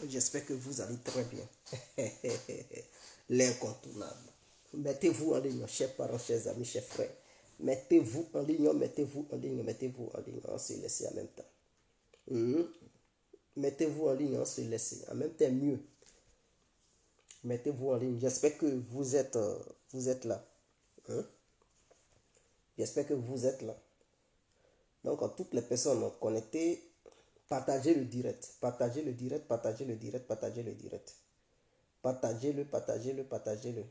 J'espère que vous allez très bien. L'incontournable. Mettez-vous en ligne, chers parents, chers amis, chers frères. Mettez-vous en ligne, mettez-vous en ligne, mettez-vous en ligne. On se laisse en même temps. Mettez-vous en ligne, on se laisse. En même temps, mieux. Mettez-vous en ligne. J'espère que vous êtes là. J'espère que vous êtes là. Donc, à toutes les personnes connectées, partagez le direct. Partagez le direct, partagez le direct, partagez le direct. Partagez-le, partagez-le, partagez-le.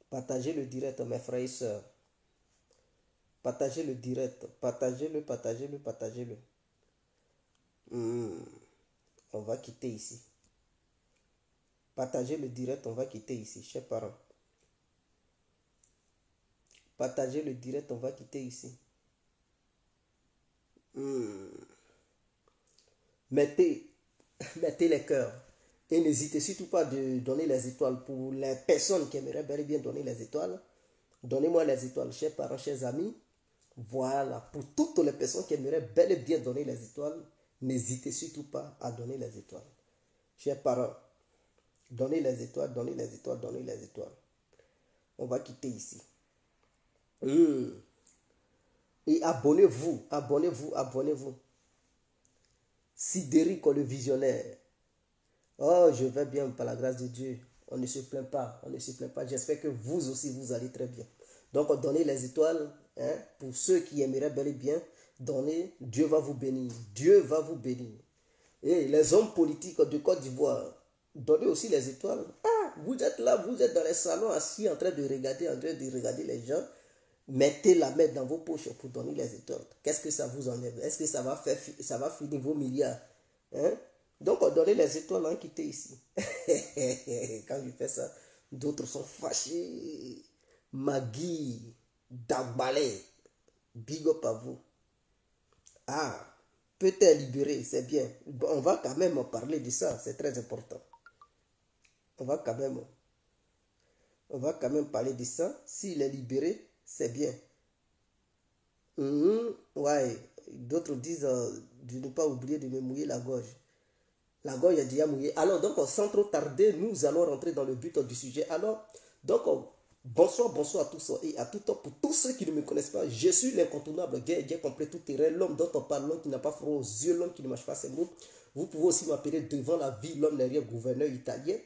Partagez le direct, mes frères et sœurs. Partagez le direct. Partagez-le, partagez-le, partagez-le. On va quitter ici. Partagez le direct, on va quitter ici, chers parents. Partagez le direct, on va quitter ici. Mettez les cœurs. Et n'hésitez surtout pas de donner les étoiles pour les personnes qui aimeraient bel et bien donner les étoiles. Donnez-moi les étoiles, chers parents, chers amis. Voilà, pour toutes les personnes qui aimeraient bel et bien donner les étoiles, n'hésitez surtout pas à donner les étoiles. Chers parents, donnez les étoiles, donnez les étoiles, donnez les étoiles. On va quitter ici. Et abonnez-vous, abonnez-vous, abonnez-vous. Sidéric, le visionnaire. Oh, je vais bien par la grâce de Dieu. On ne se plaint pas, on ne se plaint pas. J'espère que vous aussi, vous allez très bien. Donc, donnez les étoiles, hein, pour ceux qui aimeraient bel et bien. Donnez, Dieu va vous bénir. Dieu va vous bénir. Et les hommes politiques de Côte d'Ivoire, donnez aussi les étoiles. Ah, vous êtes là, vous êtes dans les salons assis en train de regarder les gens. Mettez la main dans vos poches pour donner les étoiles. Qu'est-ce que ça vous enlève? Est-ce que ça va finir vos milliards? Hein? Donc, donnez les étoiles, hein, quittez ici. Quand je fais ça, d'autres sont fâchés. Magui, Dabalé, big up à vous. Ah, peut-être libéré, c'est bien. Bon, on va quand même parler de ça, c'est très important. On va quand même parler de ça. S'il est libéré, c'est bien. Ouais, d'autres disent de ne pas oublier de me mouiller la gorge. La gorge est déjà mouillée. Alors, donc, sans trop tarder, nous allons rentrer dans le but du sujet. Alors, donc, bonsoir à tous et à tout temps. Pour tous ceux qui ne me connaissent pas, je suis l'incontournable, gay complet, tout terrain, l'homme dont on parle, l'homme qui n'a pas froid aux yeux, l'homme qui ne marche pas ses mots. Vous pouvez aussi m'appeler devant la vie, l'homme derrière gouverneur italien.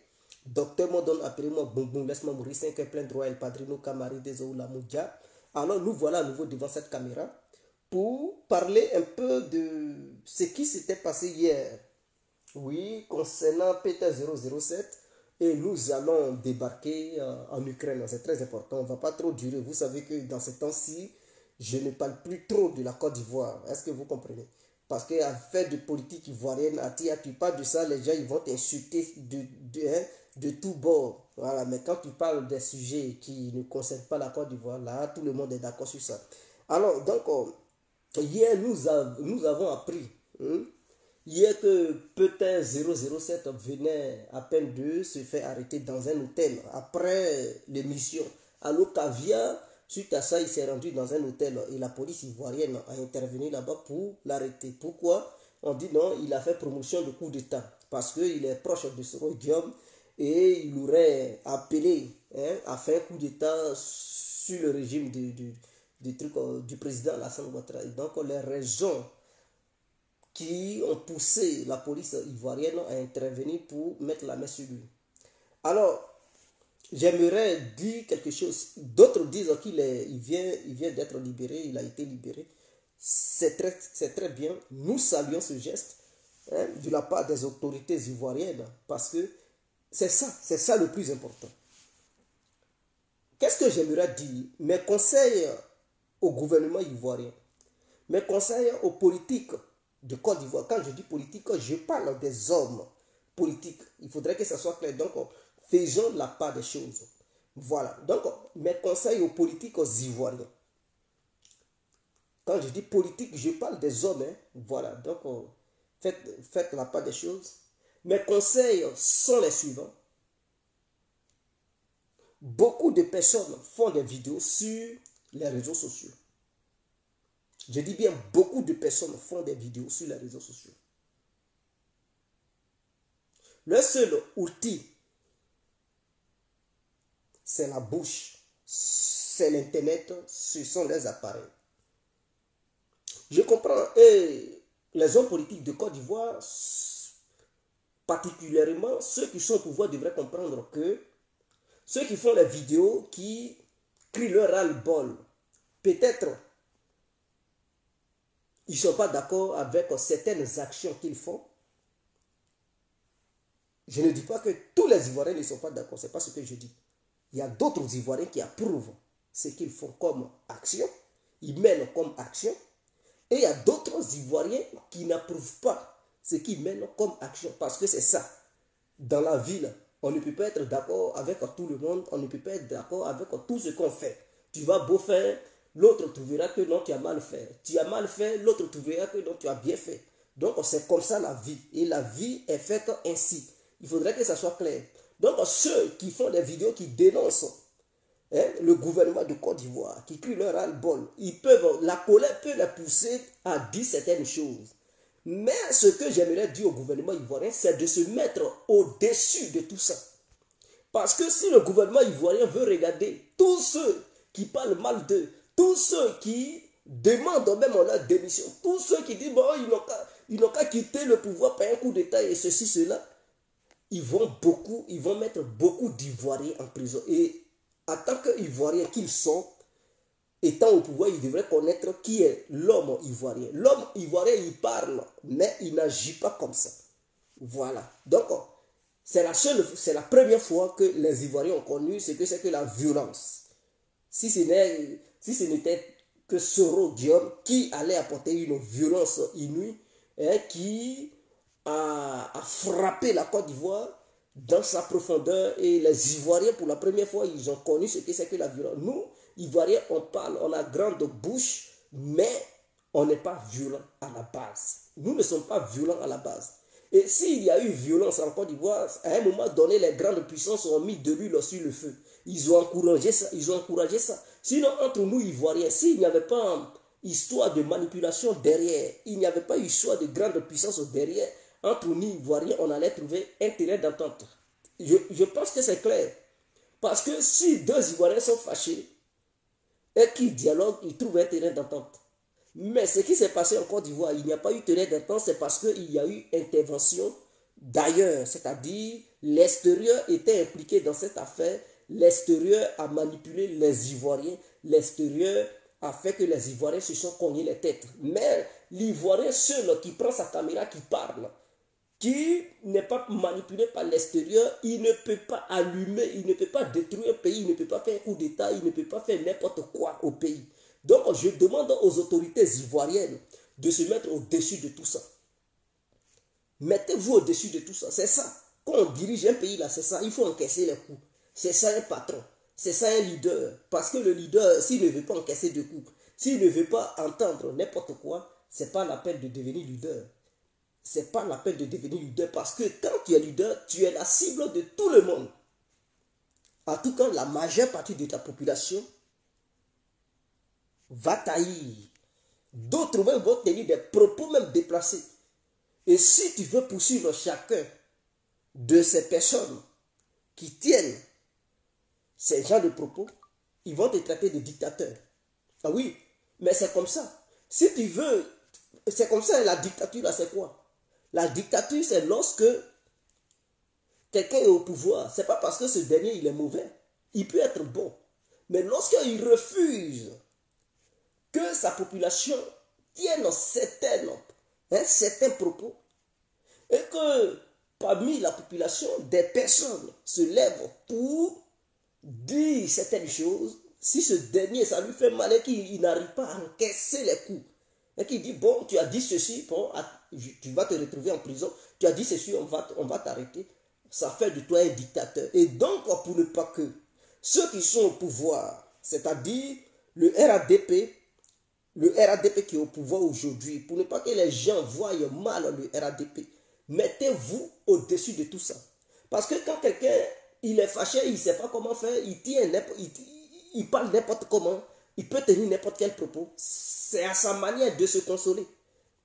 Docteur Modon, appelez-moi Bonbon, laisse-moi mourir, 5 heures plein droit, El Padrino, Camari, Desoula, Moudja. Alors, nous voilà à nouveau devant cette caméra pour parler un peu de ce qui s'était passé hier. Oui, concernant PT007, et nous allons débarquer en Ukraine. C'est très important, on ne va pas trop durer. Vous savez que dans ce temps-ci, je ne parle plus trop de la Côte d'Ivoire. Est-ce que vous comprenez? Parce qu'à faire de politique ivoirienne, tu parles de ça, les gens ils vont t'insulter de tout bord. Voilà, mais quand tu parles des sujets qui ne concernent pas la Côte d'Ivoire, là, tout le monde est d'accord sur ça. Alors, donc, hier, nous avons appris hier que peut-être 007 venait à peine de se faire arrêter dans un hôtel après l'émission. Alors Caviar, suite à ça, il s'est rendu dans un hôtel et la police ivoirienne a intervenu là-bas pour l'arrêter. Pourquoi? On dit non, il a fait promotion de coup d'État parce qu'il est proche de ce Guillaume et il aurait appelé à faire coup d'État sur le régime du président Alassane Ouattara. Et donc les raisons qui ont poussé la police ivoirienne à intervenir pour mettre la main sur lui. Alors, j'aimerais dire quelque chose. D'autres disent qu'il vient d'être libéré, il a été libéré. C'est très bien. Nous saluons ce geste de la part des autorités ivoiriennes parce que c'est ça le plus important. Qu'est-ce que j'aimerais dire? Mes conseils au gouvernement ivoirien, mes conseils aux politiques de Côte d'Ivoire. Quand je dis politique, je parle des hommes politiques. Il faudrait que ça soit clair. Donc, faisons la part des choses. Voilà. Donc, mes conseils aux politiques ivoiriens. Quand je dis politique, je parle des hommes. Voilà. Donc, faites la part des choses. Mes conseils sont les suivants. Beaucoup de personnes font des vidéos sur les réseaux sociaux. Je dis bien, beaucoup de personnes font des vidéos sur les réseaux sociaux. Le seul outil, c'est la bouche, c'est l'Internet, ce sont les appareils. Je comprends, et les hommes politiques de Côte d'Ivoire, particulièrement ceux qui sont au pouvoir, devraient comprendre que ceux qui font les vidéos, qui crient leur ras-le-bol, peut-être ils ne sont pas d'accord avec certaines actions qu'ils font. Je ne dis pas que tous les Ivoiriens ne sont pas d'accord, ce n'est pas ce que je dis. Il y a d'autres Ivoiriens qui approuvent ce qu'ils font comme action, ils mènent comme action, et il y a d'autres Ivoiriens qui n'approuvent pas ce qu'ils mènent comme action, parce que c'est ça. Dans la ville, on ne peut pas être d'accord avec tout le monde, on ne peut pas être d'accord avec tout ce qu'on fait. Tu vas beau faire, l'autre trouvera que non, tu as mal fait. Tu as mal fait, l'autre trouvera que non, tu as bien fait. Donc c'est comme ça la vie. Et la vie est faite ainsi. Il faudrait que ça soit clair. Donc ceux qui font des vidéos qui dénoncent le gouvernement de Côte d'Ivoire, qui crient leur ras-le-bol, la colère peut les pousser à dire certaines choses. Mais ce que j'aimerais dire au gouvernement ivoirien, c'est de se mettre au-dessus de tout ça. Parce que si le gouvernement ivoirien veut regarder tous ceux qui parlent mal d'eux, tous ceux qui demandent même leur démission, tous ceux qui disent bon, ils n'ont qu'à quitter le pouvoir par un coup d'État et ceci, cela, ils vont mettre beaucoup d'Ivoiriens en prison. Et en tant qu'Ivoiriens qu'ils sont, étant au pouvoir, ils devraient connaître qui est l'homme ivoirien. L'homme ivoirien, il parle, mais il n'agit pas comme ça. Voilà. Donc, c'est la première fois que les Ivoiriens ont connu ce que c'est que la violence. Si ce n'était que Soro Diom qui allait apporter une violence inouïe, qui a frappé la Côte d'Ivoire dans sa profondeur, et les Ivoiriens, pour la première fois, ils ont connu ce que c'est que la violence. Nous, Ivoiriens, on parle, on a grande bouche, mais on n'est pas violent à la base. Nous ne sommes pas violents à la base. Et s'il y a eu violence en Côte d'Ivoire, à un moment donné, les grandes puissances ont mis de l'huile sur le feu. Ils ont encouragé ça. Sinon, entre nous, Ivoiriens, s'il n'y avait pas histoire de manipulation derrière, il n'y avait pas histoire de grande puissance derrière, entre nous, Ivoiriens, on allait trouver un terrain d'entente. Je pense que c'est clair. Parce que si deux Ivoiriens sont fâchés et qu'ils dialoguent, ils trouvent un terrain d'entente. Mais ce qui s'est passé en Côte d'Ivoire, il n'y a pas eu terrain d'entente, c'est parce qu'il y a eu intervention d'ailleurs. C'est-à-dire, l'extérieur était impliqué dans cette affaire. L'extérieur a manipulé les Ivoiriens. L'extérieur a fait que les Ivoiriens se sont cognés les têtes. Mais l'Ivoirien seul qui prend sa caméra, qui parle, qui n'est pas manipulé par l'extérieur, il ne peut pas allumer, il ne peut pas détruire un pays, il ne peut pas faire un coup d'État, il ne peut pas faire n'importe quoi au pays. Donc je demande aux autorités ivoiriennes de se mettre au-dessus de tout ça. Mettez-vous au-dessus de tout ça, c'est ça. Quand on dirige un pays là, c'est ça, il faut encaisser les coups. C'est ça un patron, c'est ça un leader. Parce que le leader, s'il ne veut pas encaisser de coups, s'il ne veut pas entendre n'importe quoi, ce n'est pas la peine de devenir leader. Ce n'est pas la peine de devenir leader, parce que quand tu es leader, tu es la cible de tout le monde. En tout cas, la majeure partie de ta population va taillir. D'autres même vont tenir des propos même déplacés. Et si tu veux poursuivre chacun de ces personnes qui tiennent ces genres de propos, ils vont te traiter de dictateur. Ah oui, mais c'est comme ça. Si tu veux, c'est comme ça, la dictature là, c'est quoi? La dictature, c'est lorsque quelqu'un est au pouvoir. Ce n'est pas parce que ce dernier, il est mauvais. Il peut être bon. Mais lorsqu'il refuse que sa population tienne certains propos, et que parmi la population, des personnes se lèvent pour dire certaines choses, si ce dernier, ça lui fait mal et qu'il n'arrive pas à encaisser les coups, et qu'il dit, bon, tu as dit ceci, bon, tu vas te retrouver en prison, tu as dit ceci, on va t'arrêter, ça fait de toi un dictateur. Et donc, pour ne pas que ceux qui sont au pouvoir, c'est-à-dire le RADP qui est au pouvoir aujourd'hui, pour ne pas que les gens voient mal le RADP, mettez-vous au-dessus de tout ça. Parce que quand quelqu'un, il est fâché, il ne sait pas comment faire, il parle n'importe comment, il peut tenir n'importe quel propos, c'est à sa manière de se consoler.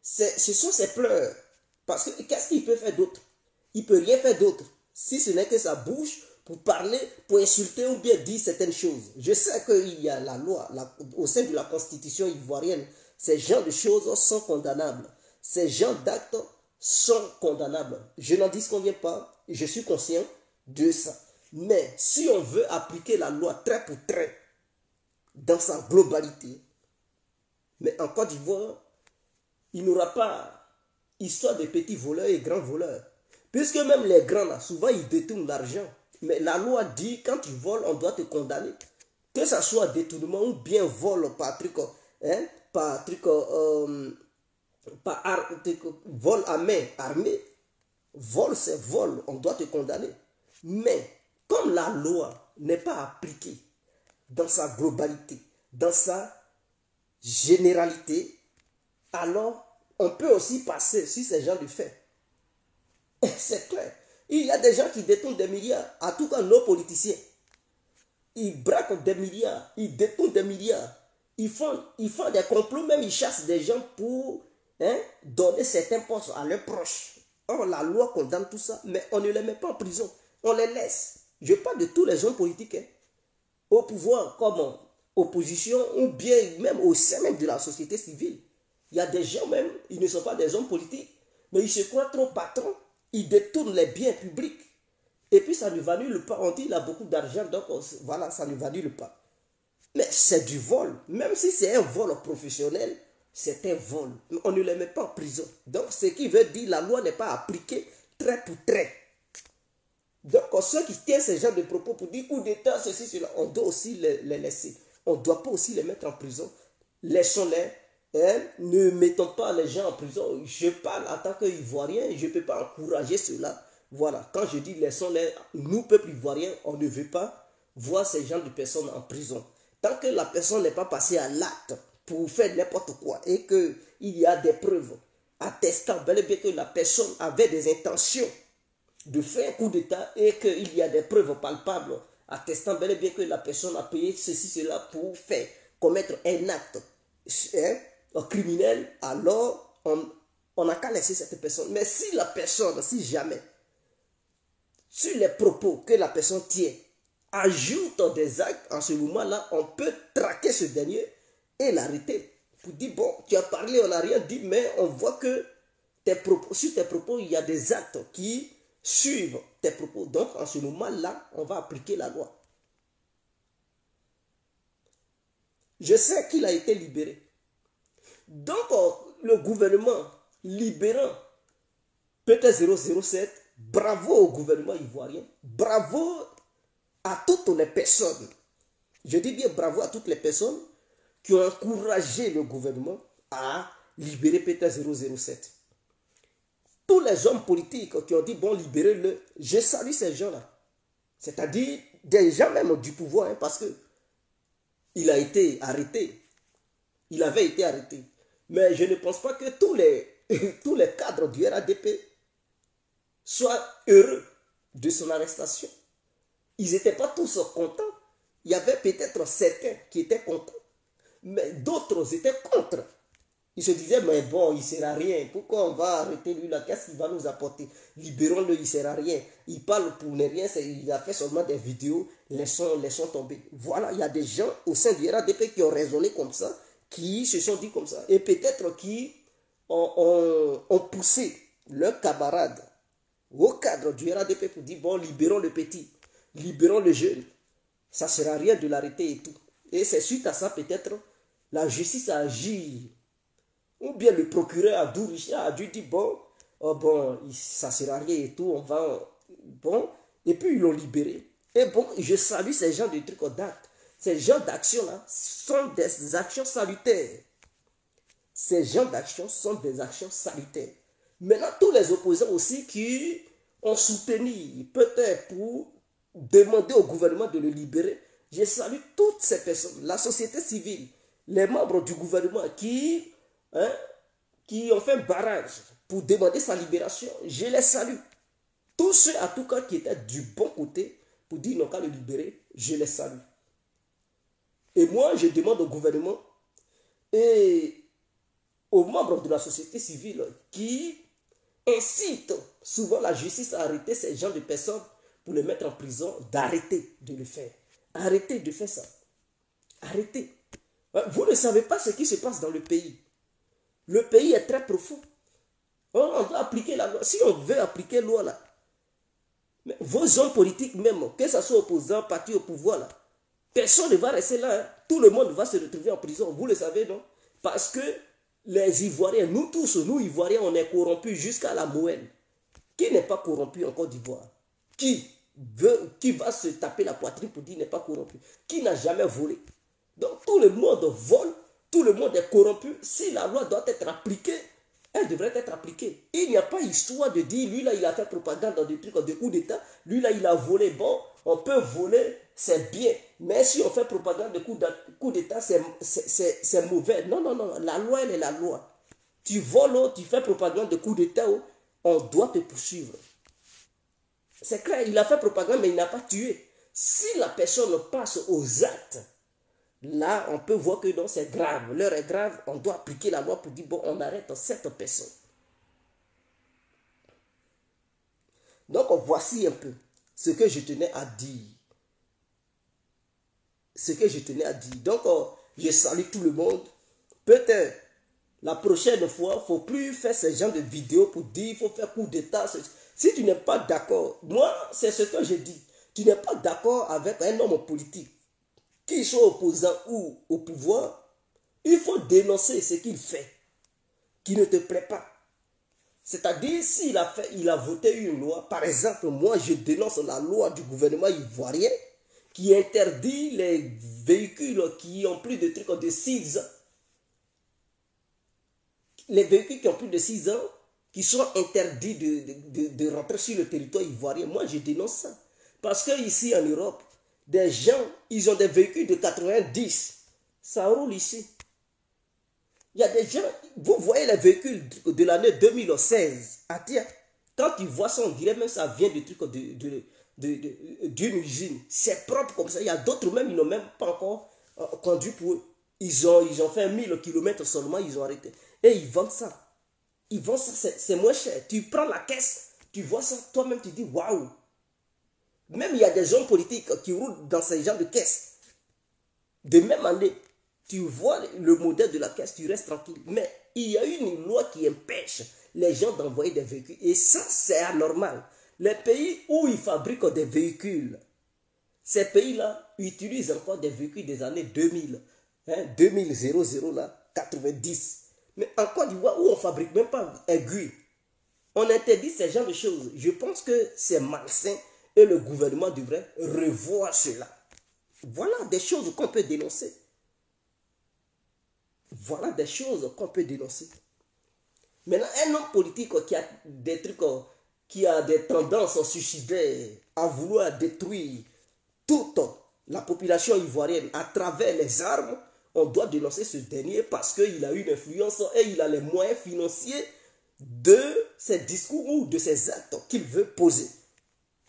Ce sont ses pleurs. Parce que qu'est-ce qu'il peut faire d'autre? Il ne peut rien faire d'autre. Si ce n'est que sa bouche pour parler, pour insulter ou bien dire certaines choses. Je sais qu'il y a la loi, au sein de la constitution ivoirienne, ces genres de choses sont condamnables. Ces genres d'actes sont condamnables. Je n'en disconviens pas, je suis conscient de ça. Mais si on veut appliquer la loi trait pour trait, dans sa globalité, mais en Côte d'Ivoire, il n'y aura pas histoire de petits voleurs et grands voleurs. Puisque même les grands, là, souvent, ils détournent l'argent. Mais la loi dit, quand tu voles, on doit te condamner. Que ce soit détournement ou bien vol par truc, hein, par truc, vol à main armée. Vol, c'est vol, on doit te condamner. Mais, comme la loi n'est pas appliquée dans sa globalité, dans sa généralité, alors on peut aussi passer sur ces gens de fait. C'est clair. Il y a des gens qui détournent des milliards, en tout cas nos politiciens. Ils braquent des milliards, ils détournent des milliards. Ils font des complots, même ils chassent des gens pour donner certains postes à leurs proches. Or, la loi condamne tout ça, mais on ne les met pas en prison. On les laisse. Je parle de tous les hommes politiques, au pouvoir comme opposition, ou bien même au sein même de la société civile. Il y a des gens même, ils ne sont pas des hommes politiques, mais ils se croient trop patrons. Ils détournent les biens publics. Et puis ça ne valide pas. On dit qu'il a beaucoup d'argent, donc voilà, ça ne valide pas. Mais c'est du vol. Même si c'est un vol professionnel, c'est un vol. On ne les met pas en prison. Donc ce qui veut dire la loi n'est pas appliquée trait pour trait. Donc ceux qui tiennent ce genre de propos pour dire coup d'État, ceci, cela, on doit aussi les laisser. On ne doit pas aussi les mettre en prison. Laissons-les. Ne mettons pas les gens en prison. Je parle en tant qu'Ivoirien, je ne peux pas encourager cela. Voilà, quand je dis laissons-les, nous, peuple ivoirien, on ne veut pas voir ces gens de personnes en prison. Tant que la personne n'est pas passée à l'acte pour faire n'importe quoi et qu'il y a des preuves attestant bel et bien que la personne avait des intentions de faire un coup d'État et qu'il y a des preuves palpables attestant bel et bien que la personne a payé ceci, cela pour faire commettre un acte criminel, alors on n'a qu'à laisser cette personne. Mais si la personne, si jamais, sur les propos que la personne tient, ajoute des actes, en ce moment-là, on peut traquer ce dernier et l'arrêter. Pour dire, bon, tu as parlé, on n'a rien dit, mais on voit que sur tes propos, il y a des actes qui suivent tes propos. Donc, en ce moment-là, on va appliquer la loi. Je sais qu'il a été libéré. Donc, le gouvernement libérant PT007, bravo au gouvernement ivoirien, bravo à toutes les personnes. Je dis bien bravo à toutes les personnes qui ont encouragé le gouvernement à libérer PT007. Tous les hommes politiques qui ont dit, bon, libérez-le, je salue ces gens-là. C'est-à-dire des gens même du pouvoir, parce que il a été arrêté. Il avait été arrêté. Mais je ne pense pas que tous les cadres du RADP soient heureux de son arrestation. Ils n'étaient pas tous contents. Il y avait peut-être certains qui étaient contents, mais d'autres étaient contre. Ils se disaient, mais bon, il ne sert à rien. Pourquoi on va arrêter lui là? Qu'est-ce qu'il va nous apporter? Libérons-le, il ne sert à rien. Il parle pour ne rien, il a fait seulement des vidéos, laissons tomber. Voilà, il y a des gens au sein du RADP qui ont raisonné comme ça, qui se sont dit comme ça. Et peut-être qui ont poussé leurs camarades au cadre du RADP pour dire, bon, libérons le petit, libérons le jeune. Ça ne sert à rien de l'arrêter et tout. Et c'est suite à ça, peut-être, la justice a agi. Ou bien le procureur a dû dire, bon, ça ne sert à rien et tout, on va... Bon, et puis ils l'ont libéré. Et bon, je salue ces gens de trucs d'actes. Ces gens d'action-là sont des actions salutaires. Ces gens d'action sont des actions salutaires. Maintenant, tous les opposants aussi qui ont soutenu, peut-être pour demander au gouvernement de le libérer, je salue toutes ces personnes, la société civile, les membres du gouvernement qui ont fait un barrage pour demander sa libération, je les salue. Tous ceux, en tout cas, qui étaient du bon côté pour dire non qu'à le libérer, je les salue. Et moi, je demande au gouvernement et aux membres de la société civile qui incitent souvent la justice a arrêté ces gens de personnes pour les mettre en prison, d'arrêter de le faire. Arrêtez de faire ça. Arrêtez. Vous ne savez pas ce qui se passe dans le pays. Le pays est très profond. On doit appliquer la loi. Si on veut appliquer la loi là, mais vos hommes politiques même, que ce soit opposants, partis au pouvoir là, personne ne va rester là. Hein. Tout le monde va se retrouver en prison. Vous le savez, non? Parce que les Ivoiriens, nous tous, nous Ivoiriens, on est corrompus jusqu'à la moelle. Qui n'est pas corrompu en Côte d'Ivoire? Qui va se taper la poitrine pour dire n'est pas corrompu? Qui n'a jamais volé? Donc tout le monde vole, tout le monde est corrompu. Si la loi doit être appliquée, elle devrait être appliquée. Il n'y a pas histoire de dire, lui là, il a fait propagande dans des trucs de coup d'État, lui là, il a volé. Bon, on peut voler, c'est bien. Mais si on fait propagande de coup d'État, c'est mauvais. Non, non, non, la loi, elle est la loi. Tu voles, tu fais propagande de coup d'État, on doit te poursuivre. C'est clair, il a fait propagande, mais il n'a pas tué. Si la personne passe aux actes, là, on peut voir que non, c'est grave. L'heure est grave, on doit appliquer la loi pour dire, bon, on arrête cette personne. Donc, voici un peu ce que je tenais à dire. Ce que je tenais à dire. Donc, je salue tout le monde. Peut-être, la prochaine fois, il ne faut plus faire ce genre de vidéos pour dire, il faut faire coup d'État. Si tu n'es pas d'accord, moi, c'est ce que je dis. Tu n'es pas d'accord avec un homme politique, qu'il soit opposant ou au pouvoir, il faut dénoncer ce qu'il fait, qui ne te plaît pas. C'est-à-dire, s'il a voté une loi, par exemple, moi je dénonce la loi du gouvernement ivoirien qui interdit les véhicules qui ont plus de trucs de 6 ans. Les véhicules qui ont plus de 6 ans, qui sont interdits de rentrer sur le territoire ivoirien. Moi, je dénonce ça. Parce qu'ici en Europe, des gens, ils ont des véhicules de 90. Ça roule ici. Il y a des gens, vous voyez les véhicules de l'année 2016. Ah tiens, quand tu vois ça, on dirait même ça vient du truc d'une usine. C'est propre comme ça. Il y a d'autres même, ils n'ont même pas encore conduit pour eux. Ils ont fait 1000 km seulement, ils ont arrêté. Et ils vendent ça. Ils vendent ça, c'est moins cher. Tu prends la caisse, tu vois ça, toi-même tu dis waouh. Même il y a des hommes politiques qui roulent dans ces genres de caisses. De même année, tu vois le modèle de la caisse, tu restes tranquille. Mais il y a une loi qui empêche les gens d'envoyer des véhicules. Et ça, c'est anormal. Les pays où ils fabriquent des véhicules, ces pays-là utilisent encore des véhicules des années 2000. 2000, 00 là, 90. Mais en Côte d'Ivoire, où on ne fabrique même pas aiguille, on interdit ce genre de choses. Je pense que c'est malsain et le gouvernement devrait revoir cela. Voilà des choses qu'on peut dénoncer. Voilà des choses qu'on peut dénoncer. Maintenant, un homme politique qui a des trucs, qui a des tendances suicidaires à vouloir détruire toute la population ivoirienne à travers les armes, on doit dénoncer ce dernier parce qu'il a une influence et il a les moyens financiers de ses discours ou de ses actes qu'il veut poser.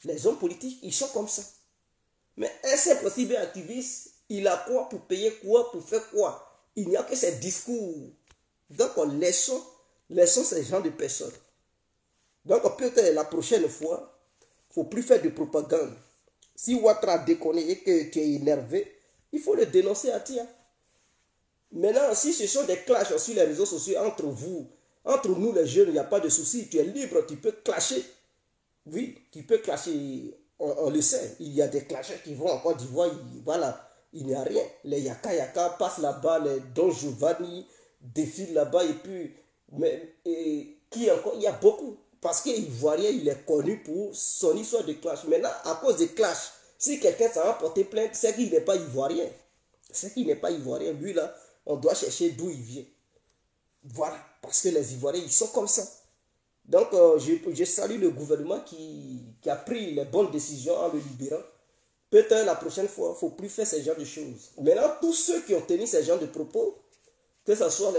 Les hommes politiques, ils sont comme ça. Mais un simple cyberactiviste, il a quoi pour payer quoi, pour faire quoi? Il n'y a que ses discours. Donc, laissons ces gens de personnes. Donc, peut-être la prochaine fois, il ne faut plus faire de propagande. Si Ouattara déconne et que tu es énervé, il faut le dénoncer à tia. Maintenant, si ce sont des clashs sur les réseaux sociaux entre vous, entre nous les jeunes, il n'y a pas de souci. Tu es libre, tu peux clasher. Oui, tu peux clasher. On le sait. Il y a des clashers qui vont en Côte d'Ivoire. Voilà, il n'y a rien. Les Yaka Yaka passent là-bas, les Don Giovanni défilent là-bas. Et puis, qui encore? Il y a beaucoup. Parce que l'Ivoirien, il est connu pour son histoire de clash. Maintenant, à cause des clashs, si quelqu'un s'en va porter plainte, c'est qu'il n'est pas Ivoirien. C'est qu'il n'est pas Ivoirien. Lui, là, on doit chercher d'où il vient. Voilà. Parce que les Ivoiriens, ils sont comme ça. Donc, je salue le gouvernement qui a pris les bonnes décisions en le libérant. Peut-être la prochaine fois, il ne faut plus faire ce genre de choses. Maintenant, tous ceux qui ont tenu ce genre de propos, que ce soit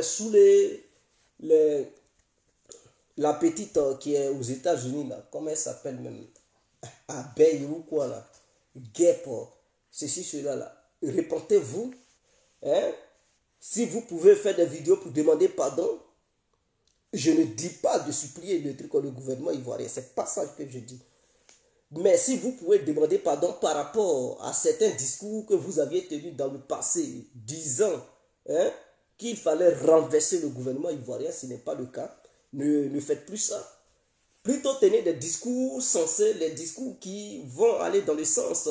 la petite qui est aux États-Unis, là, comment elle s'appelle même? Abeille ou quoi là? Guêpe, ceci, cela là. Répentez-vous. Hein? Si vous pouvez faire des vidéos pour demander pardon, Je ne dis pas de supplier le truc le gouvernement ivoirien, c'est pas ça que je dis. Mais si vous pouvez demander pardon par rapport à certains discours que vous aviez tenus dans le passé, disant hein, qu'il fallait renverser le gouvernement ivoirien, ce n'est pas le cas. Ne faites plus ça. Plutôt tenez des discours sensés, les discours qui vont aller dans le sens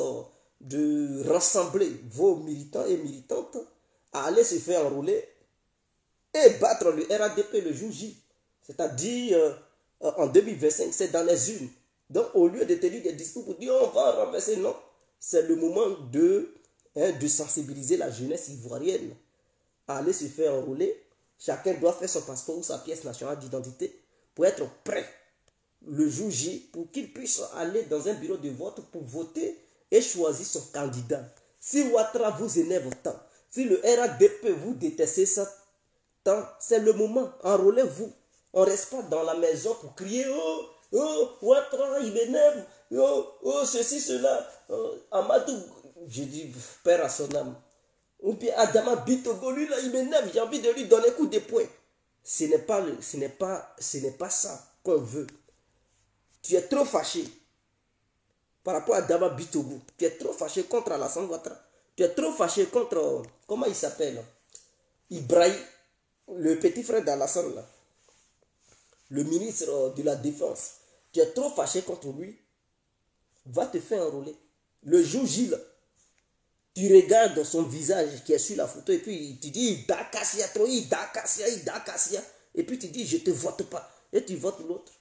de rassembler vos militants et militantes à aller se faire enrôler et battre le RADP le jour J. C'est-à-dire en 2025, c'est dans les urnes. Donc au lieu de tenir des discours pour dire on va renverser, non. C'est le moment de sensibiliser la jeunesse ivoirienne à aller se faire enrôler. Chacun doit faire son passeport ou sa pièce nationale d'identité pour être prêt le jour J pour qu'il puisse aller dans un bureau de vote pour voter et choisir son candidat. Si Ouattara vous énerve tant, si le RADP vous détestez ça tant, c'est le moment, enrôlez-vous. On ne reste pas dans la maison pour crier oh, oh, Ouattara, il m'énerve, oh, oh, ceci, cela. Amadou, je dis, père à son âme. Ou bien Adama Bitogo, lui là, il m'énerve, j'ai envie de lui donner un coup de poing. Ce n'est pas ça qu'on veut. Tu es trop fâché par rapport à Adama Bitogo. Tu es trop fâché contre Alassane Ouattara. Tu es trop fâché contre, comment il s'appelle, Ibrahim, le petit frère d'Alassane là. Le ministre de la Défense, tu es trop fâché contre lui, va te faire enrôler. Le jour J, tu regardes son visage qui est sur la photo et puis tu dis Dakassia, Dakassia. Et puis tu dis je ne te vote pas. Et tu votes l'autre.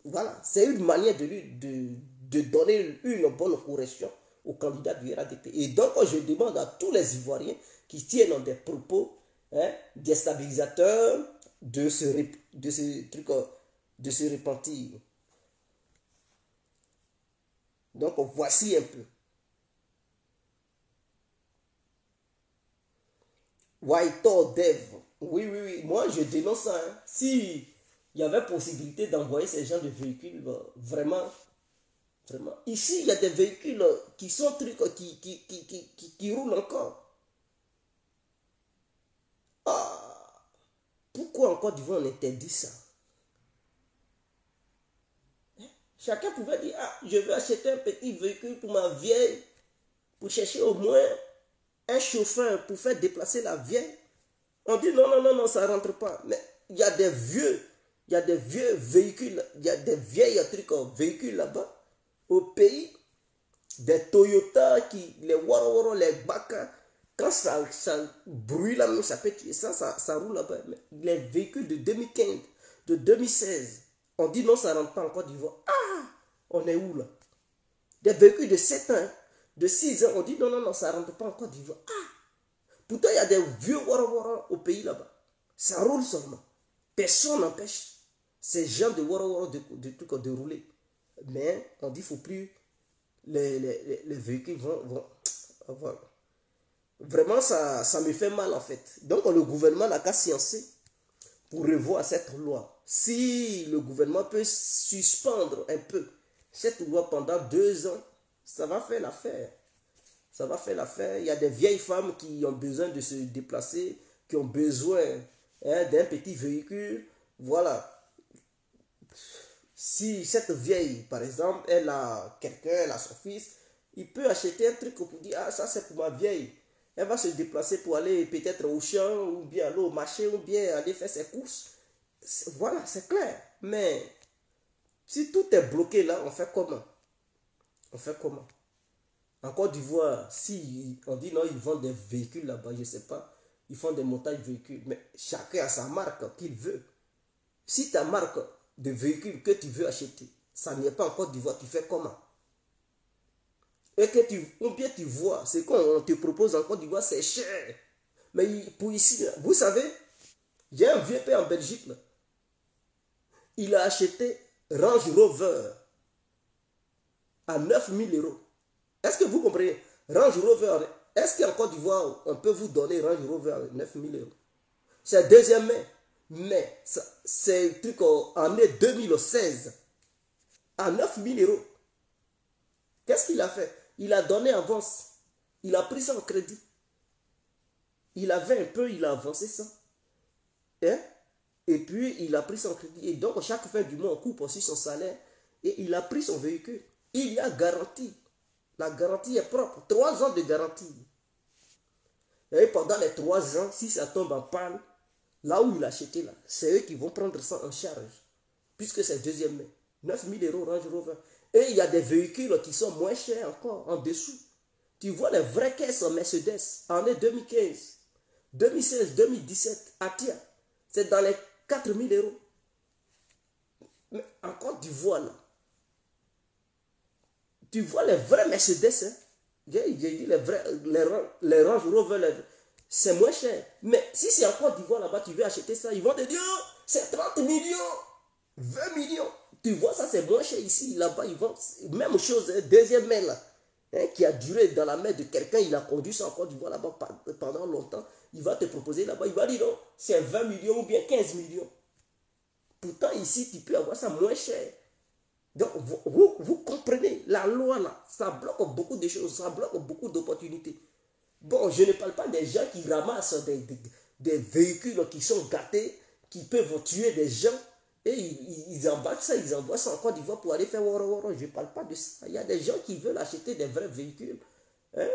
Voilà, c'est une manière de donner une bonne correction au candidat du RADP. Et donc je demande à tous les Ivoiriens qui tiennent des propos déstabilisateurs de se repentir. Donc voici un peu. White Dev. Oui. Moi je dénonce ça. Hein. Si il y avait possibilité d'envoyer ces gens de véhicules, vraiment. Ici, il y a des véhicules qui sont qui roulent encore. Ah, pourquoi en Côte d'Ivoire on interdit ça? Chacun pouvait dire, ah, je veux acheter un petit véhicule pour ma vieille, pour chercher au moins un chauffeur pour faire déplacer la vieille. On dit non, ça ne rentre pas. Mais il y a des vieux véhicules, il y a des vieilles véhicules là-bas, au pays, des Toyota, les Waro, les Baka, quand ça brûle là, ça peut tuer, ça roule là-bas. Mais les véhicules de 2015, de 2016, on dit non, ça ne rentre pas en Côte d'Ivoire. Ah, on est où là? Des véhicules de 7 ans, de 6 ans, on dit non, ça ne rentre pas en Côte d'Ivoire. Ah, pourtant il y a des vieux Waro au pays là-bas. Ça roule seulement. Personne n'empêche ces gens de Waro de rouler. Mais on dit qu'il ne faut plus les véhicules vont. Vraiment, ça me fait mal en fait. Donc le gouvernement n'a qu'à sciencer pour revoir cette loi. Si le gouvernement peut suspendre un peu cette loi pendant 2 ans, ça va faire l'affaire. Ça va faire l'affaire. Il y a des vieilles femmes qui ont besoin de se déplacer, qui ont besoin d'un petit véhicule. Voilà. Si cette vieille, par exemple, elle a quelqu'un, elle a son fils, il peut acheter un truc pour dire, ah, ça c'est pour ma vieille. Elle va se déplacer pour aller peut-être au champ, ou bien aller au marché, ou bien aller faire ses courses. Voilà, c'est clair. Mais si tout est bloqué là, on fait comment? En Côte d'Ivoire, si on dit non, ils vendent des véhicules là-bas, je ne sais pas, ils font des montages de véhicules, mais chacun a sa marque qu'il veut. Si ta marque de véhicule que tu veux acheter, ça n'est pas en Côte d'Ivoire, tu fais comment? Et que ou bien tu vois, ce qu'on te propose en Côte d'Ivoire, c'est cher. Mais pour ici, vous savez, il y a un vieux père en Belgique, là. Il a acheté Range Rover à 9 000 euros. Est-ce que vous comprenez? Range Rover, est-ce qu'en Côte d'Ivoire, on peut vous donner Range Rover à 9 000 euros? C'est deuxième main. Mais c'est un truc en année 2016 à 9 000 euros. Qu'est-ce qu'il a fait? Il a donné avance. Il a pris ça en crédit. Il avait un peu, il a avancé ça. Hein? Et puis, il a pris son crédit. Et donc, chaque fin du mois, on coupe aussi son salaire. Et il a pris son véhicule. Il y a garantie. La garantie est propre. 3 ans de garantie. Et pendant les 3 ans, si ça tombe en panne, là où il a acheté, là, c'est eux qui vont prendre ça en charge. Puisque c'est deuxième main. 9 000 € Range Rover. Et il y a des véhicules qui sont moins chers encore, en dessous. Tu vois les vraies caisses en Mercedes, en 2015, 2016, 2017, Atia. C'est dans les 4 000 €. Mais en Côte d'Ivoire, là, tu vois les vrais Mercedes, hein? J'ai dit les Range Rover, c'est moins cher. Mais si c'est en Côte d'Ivoire là-bas, tu veux acheter ça, ils vont te dire, oh, c'est 30 millions, 20 millions. Tu vois, ça c'est moins cher ici, là-bas, ils vendent. Même chose, hein, deuxième main là, hein, qui a duré dans la main de quelqu'un, il a conduit ça en Côte d'Ivoire là-bas pendant longtemps. Il va te proposer là-bas, il va dire non, c'est 20 millions ou bien 15 millions. Pourtant, ici, tu peux avoir ça moins cher. Donc, vous comprenez, la loi là, ça bloque beaucoup de choses, ça bloque beaucoup d'opportunités. Bon, je ne parle pas des gens qui ramassent des véhicules qui sont gâtés, qui peuvent tuer des gens, et ils embarquent ça, ils envoient ça en Côte d'Ivoire pour aller faire woro. Je ne parle pas de ça. Il y a des gens qui veulent acheter des vrais véhicules. Hein?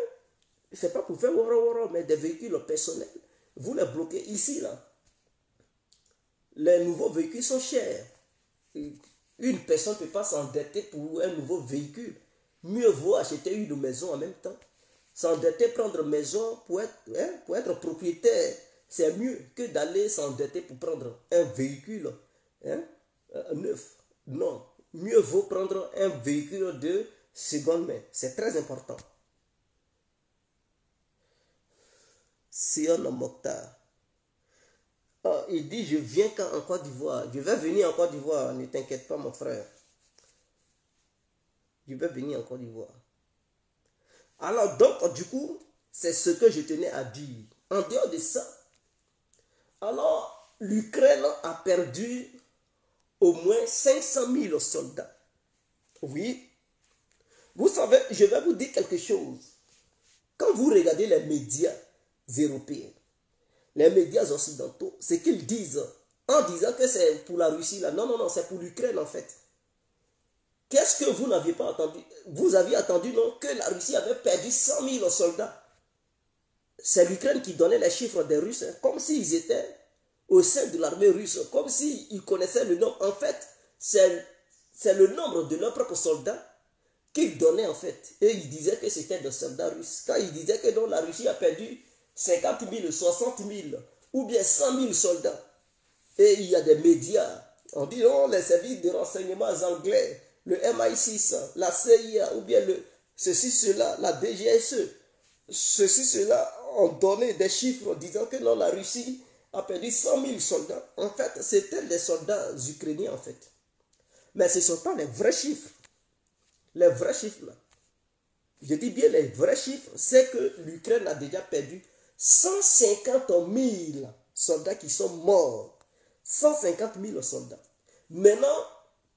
Ce n'est pas pour faire woro, mais des véhicules personnels. Vous les bloquez ici, là. Les nouveaux véhicules sont chers. Une personne ne peut pas s'endetter pour un nouveau véhicule. Mieux vaut acheter une maison en même temps. S'endetter, prendre maison pour être propriétaire, c'est mieux que d'aller s'endetter pour prendre un véhicule neuf. Non, mieux vaut prendre un véhicule de seconde main. C'est très important. Sion Mokhtar. Oh, il dit, je viens quand en Côte d'Ivoire. Je vais venir en Côte d'Ivoire. Ne t'inquiète pas, mon frère. Je vais venir en Côte d'Ivoire. Alors, donc, du coup, c'est ce que je tenais à dire. En dehors de ça, alors, l'Ukraine a perdu au moins 500 000 soldats. Oui. Vous savez, je vais vous dire quelque chose. Quand vous regardez les médias européens, les médias occidentaux, ce qu'ils disent, en disant que c'est pour la Russie, là, non, non, non, c'est pour l'Ukraine en fait. Qu'est-ce que vous n'aviez pas entendu? Vous aviez entendu, non, que la Russie avait perdu 100 000 soldats. C'est l'Ukraine qui donnait les chiffres des Russes, hein, comme s'ils étaient au sein de l'armée russe, comme s'ils connaissaient le nombre. En fait, c'est le nombre de leurs propres soldats qu'ils donnaient en fait. Et ils disaient que c'était des soldats russes. Quand ils disaient que non, la Russie a perdu 50 000, 60 000 ou bien 100 000 soldats. Et il y a des médias, on dit non, les services de renseignement anglais, le MI6, la CIA ou bien ceci, cela, la DGSE, ceci, cela ont donné des chiffres disant que non, la Russie a perdu 100 000 soldats. En fait, c'était des soldats ukrainiens en fait. Mais ce ne sont pas les vrais chiffres. Les vrais chiffres là. Je dis bien les vrais chiffres, c'est que l'Ukraine a déjà perdu 150 000 soldats qui sont morts. 150 000 soldats. Maintenant,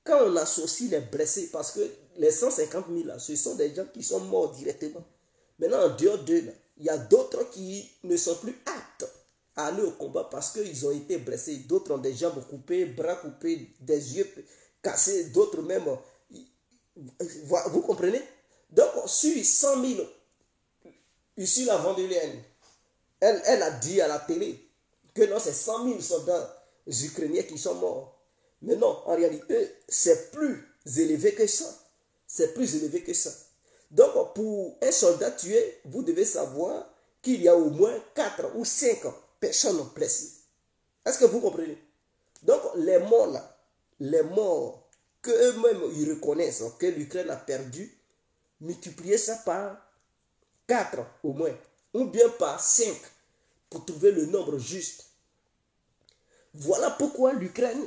quand on associe les blessés, parce que les 150 000 là, ce sont des gens qui sont morts directement. Maintenant, en dehors d'eux, il y a d'autres qui ne sont plus aptes à aller au combat parce qu'ils ont été blessés. D'autres ont des jambes coupées, bras coupés, des yeux cassés, d'autres même. Vous comprenez? Donc, sur 100 000, ici la Vendélienne, elle a dit à la télé que non, c'est 100 000 soldats ukrainiens qui sont morts. Mais non, en réalité, c'est plus élevé que ça. C'est plus élevé que ça. Donc, pour un soldat tué, vous devez savoir qu'il y a au moins 4 ou 5 personnes blessées. Est-ce que vous comprenez? Donc, les morts là, les morts qu'eux-mêmes ils reconnaissent que l'Ukraine a perdu, multipliez ça par 4 au moins, ou bien par 5 pour trouver le nombre juste. Voilà pourquoi l'Ukraine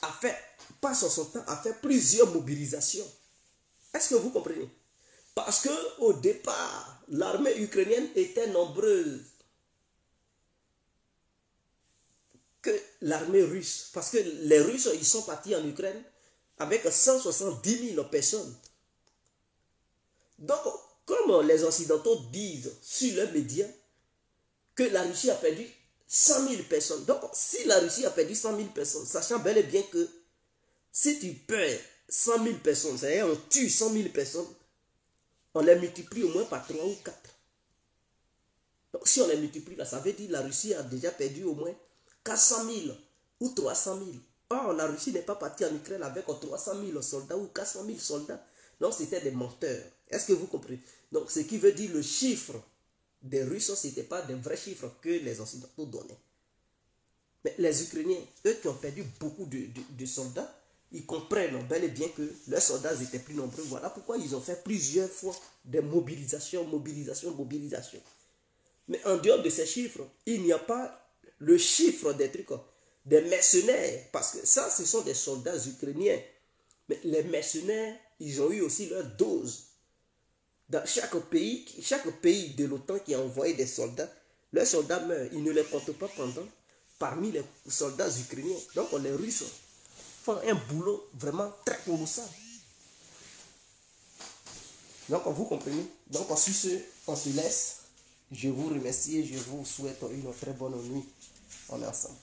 a fait, passe son temps, a fait plusieurs mobilisations. Est-ce que vous comprenez? Parce qu'au départ, l'armée ukrainienne était nombreuse que l'armée russe. Parce que les Russes, ils sont partis en Ukraine avec 170 000 personnes. Donc, comme les Occidentaux disent sur leurs médias que la Russie a perdu 100 000 personnes. Donc, si la Russie a perdu 100 000 personnes, sachant bel et bien que si tu perds 100 000 personnes, c'est-à-dire on tue 100 000 personnes, on les multiplie au moins par 3 ou 4. Donc, si on les multiplie, là, ça veut dire que la Russie a déjà perdu au moins 400 000 ou 300 000. Or, la Russie n'est pas partie en Ukraine avec 300 000 soldats ou 400 000 soldats. Donc, c'était des menteurs. Est-ce que vous comprenez? Donc, ce qui veut dire le chiffre des Russes, ce n'était pas des vrais chiffres que les Occidentaux donnaient. Mais les Ukrainiens, eux qui ont perdu beaucoup de soldats, ils comprennent bel et bien que leurs soldats étaient plus nombreux. Voilà pourquoi ils ont fait plusieurs fois des mobilisations. Mais en dehors de ces chiffres, il n'y a pas le chiffre des trucs, des mercenaires. Parce que ça, ce sont des soldats ukrainiens. Mais les mercenaires, ils ont eu aussi leur dose. Dans chaque pays de l'OTAN qui a envoyé des soldats, leurs soldats meurent. Ils ne les comptent pas parmi les soldats ukrainiens. Donc les Russes font un boulot vraiment très colossal. Donc vous comprenez. Donc sur ce, on se laisse. Je vous remercie et je vous souhaite une très bonne nuit. On est ensemble.